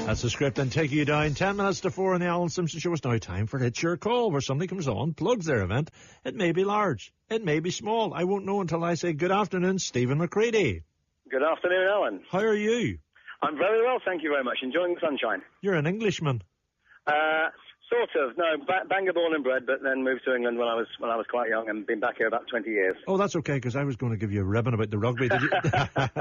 That's the script and take you down. 10 minutes to 4 on the Alan Simpson Show. It's now time for It's Your Call, where somebody comes on, plugs their event. It may be large. It may be small. I won't know until I say good afternoon, Stephen McCready. Good afternoon, Alan. How are you? I'm very well, thank you very much. Enjoying the sunshine. You're an Englishman. Sort of. No, Bangor born and bred, but then moved to England when I was quite young and been back here about 20 years. Oh, that's okay, because I was going to give you a ribbon about the rugby. Did you,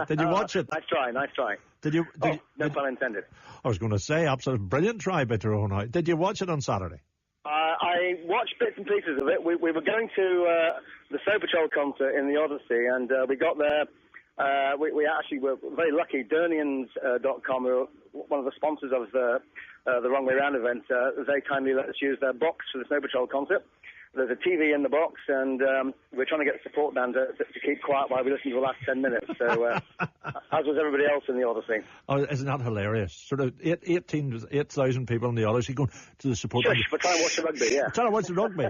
did you watch it? Nice try. No pun intended. I was going to say, absolute brilliant try by Tyrone. Did you watch it on Saturday? I watched bits and pieces of it. We were going to the Snow Patrol concert in the Odyssey, and we got there. We actually were very lucky. Dernians.com, who are one of the sponsors of the Wrong Way Round event, they kindly let us use their box for the Snow Patrol concert. There's a TV in the box, and we're trying to get the support band to keep quiet while we listen to the last 10 minutes. So, as was everybody else in the Odyssey. Oh, isn't that hilarious? Sort of 8,000 people in the Odyssey going to the support band. Shush, we're trying to watch the rugby, yeah. Trying to watch the rugby.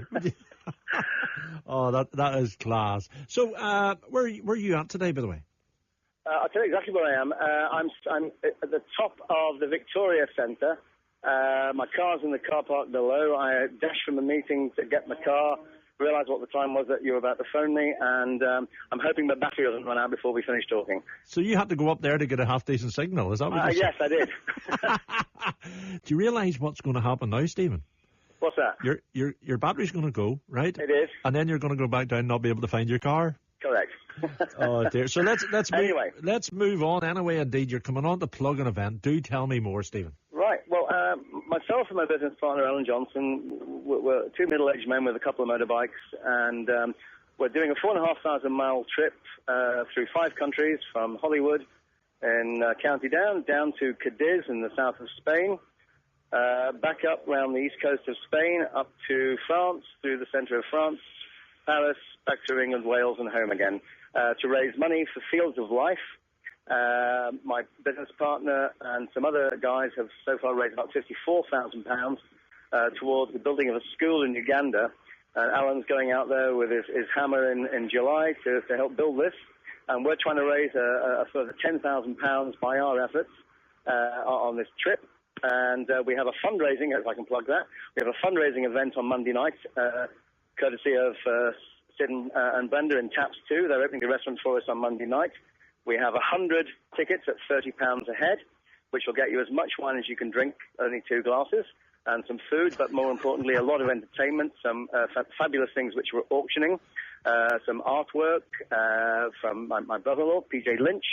Oh, that is class. So, where are you at today, by the way? I'll tell you exactly where I am. I'm at the top of the Victoria Centre. My car's in the car park below. I dashed from the meeting to get my car, realised what the time was that you were about to phone me, and I'm hoping the battery doesn't run out before we finish talking. So you had to go up there to get a half-decent signal, is that what you're saying? Yes, I did. Do you realise what's going to happen now, Stephen? What's that? Your battery's going to go, right? It is. And then you're going to go back down and not be able to find your car? Correct. Oh dear. So let's move on. Anyway, indeed, you're coming on to plug an event. Do tell me more, Stephen. Right. Well, myself and my business partner, Alan Johnson, we're two middle-aged men with a couple of motorbikes, and we're doing a 4,500-mile trip through 5 countries, from Hollywood in County Down to Cadiz in the south of Spain, back up around the east coast of Spain, up to France, through the centre of France, Paris, back through England, Wales, and home again, to raise money for Fields of Life. My business partner and some other guys have so far raised about £54,000 towards the building of a school in Uganda. Alan's going out there with his hammer in July to help build this, and we're trying to raise a further £10,000 by our efforts on this trip. And we have a fundraising, if I can plug that, we have a fundraising event on Monday night, courtesy of Sid and Brenda in Taps 2. They're opening a restaurant for us on Monday night. We have 100 tickets at £30 a head, which will get you as much wine as you can drink, only 2 glasses, and some food, but more importantly, a lot of entertainment, some fabulous things which we're auctioning, some artwork from my brother-in-law, PJ Lynch,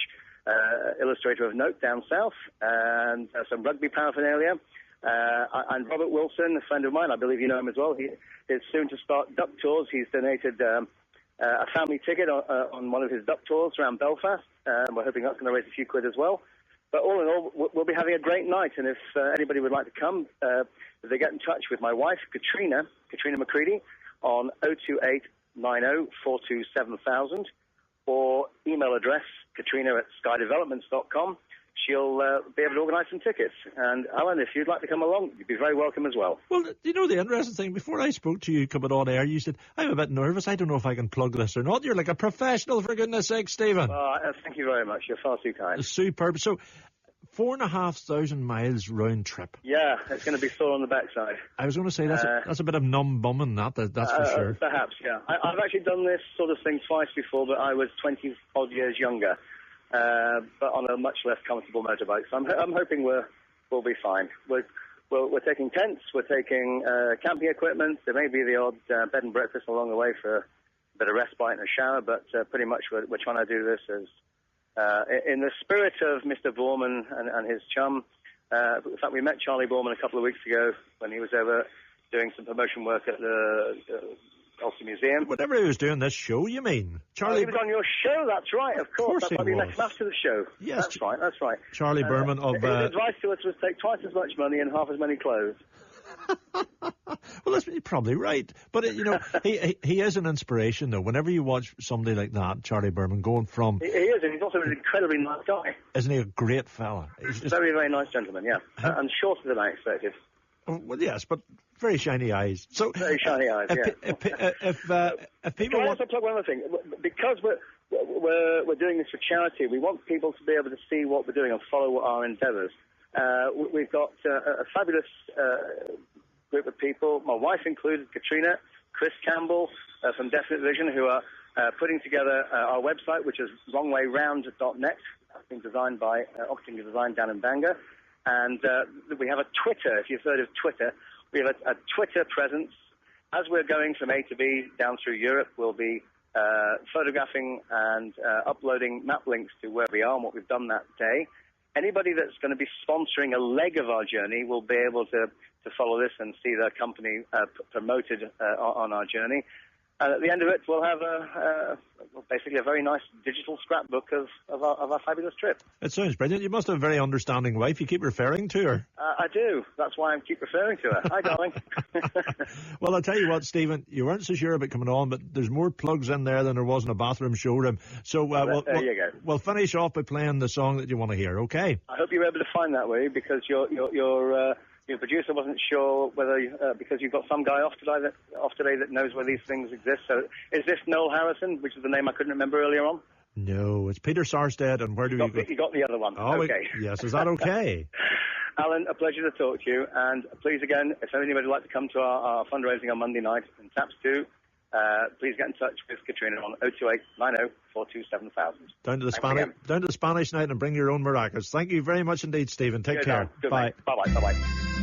illustrator of note down south, and some rugby paraphernalia. And Robert Wilson, a friend of mine, I believe you know him as well. He is soon to start duck tours. He's donated a family ticket on one of his duck tours around Belfast, and we're hoping that's going to raise a few quid as well. But all in all, we'll be having a great night, and if anybody would like to come, they get in touch with my wife, Katrina McCready, on 028 90 427,000, or email address katrina@skydevelopments.com. She'll be able to organise some tickets. And, Alan, if you'd like to come along, you'd be very welcome as well. Well, you know, the interesting thing, before I spoke to you coming on air, you said, I'm a bit nervous. I don't know if I can plug this or not. You're like a professional, for goodness sake, Stephen. Thank you very much. You're far too kind. Superb. So, 4,500 miles round trip. Yeah, it's going to be sore on the backside. I was going to say, that's a bit of numb bumming, that's for sure. Perhaps, yeah. I've actually done this sort of thing twice before, but I was 20-odd years younger. But on a much less comfortable motorbike. So I'm hoping we'll be fine. We're taking tents, we're taking camping equipment. There may be the odd bed and breakfast along the way for a bit of respite and a shower, but pretty much we're trying to do this as in the spirit of Mr. Borman and his chum. In fact, we met Charlie Borman a couple of weeks ago when he was over doing some promotion work at the Ulster Museum. Whenever he was doing this show, you mean? Charlie... he was on your show, that's right, of course. That's why we met him after the show. Yes. That's right. Charlie Berman of... His advice to us was take twice as much money and half as many clothes. Well, that's probably right. But, he is an inspiration, though. Whenever you watch somebody like that, Charlie Berman, going from... He is, and he's also an incredibly nice guy. Isn't he a great fella? He's just... Very, very nice gentleman, yeah. And shorter than I expected. Well, yes, but very shiny eyes. So very shiny eyes. If people Can I want... also plug one other thing? Because we're doing this for charity, we want people to be able to see what we're doing and follow our endeavours. We've got a fabulous group of people, my wife included, Katrina, Chris Campbell from Definite Vision, who are putting together our website, which is longwayround.net. It's been designed by Octing Design down in Bangor. And we have a Twitter, if you've heard of Twitter. We have a Twitter presence. As we're going from A to B down through Europe, we'll be photographing and uploading map links to where we are and what we've done that day. Anybody that's going to be sponsoring a leg of our journey will be able to follow this and see their company promoted on our journey. And at the end of it, we'll have basically a very nice digital scrapbook of our fabulous trip. It sounds brilliant. You must have a very understanding wife. You keep referring to her. I do. That's why I keep referring to her. Hi, darling. Well, I'll tell you what, Stephen, you weren't so sure about coming on, but there's more plugs in there than there was in a bathroom showroom. So there you go. We'll finish off by playing the song that you want to hear, okay? I hope you were able to find that way, because your producer wasn't sure whether because you've got some guy off today that knows where these things exist. So is this Noel Harrison, which is the name I couldn't remember earlier on? No, it's Peter Sarsted, and where do we go? You got the other one. Oh, okay. Yes, is that okay? Alan, a pleasure to talk to you. And please, again, if anybody would like to come to our fundraising on Monday night in Taps 2, please get in touch with Katrina on 028 90 42 7000. Down to the Spanish night and bring your own maracas. Thank you very much indeed, Stephen. Take care. Bye. Bye-bye. Bye-bye.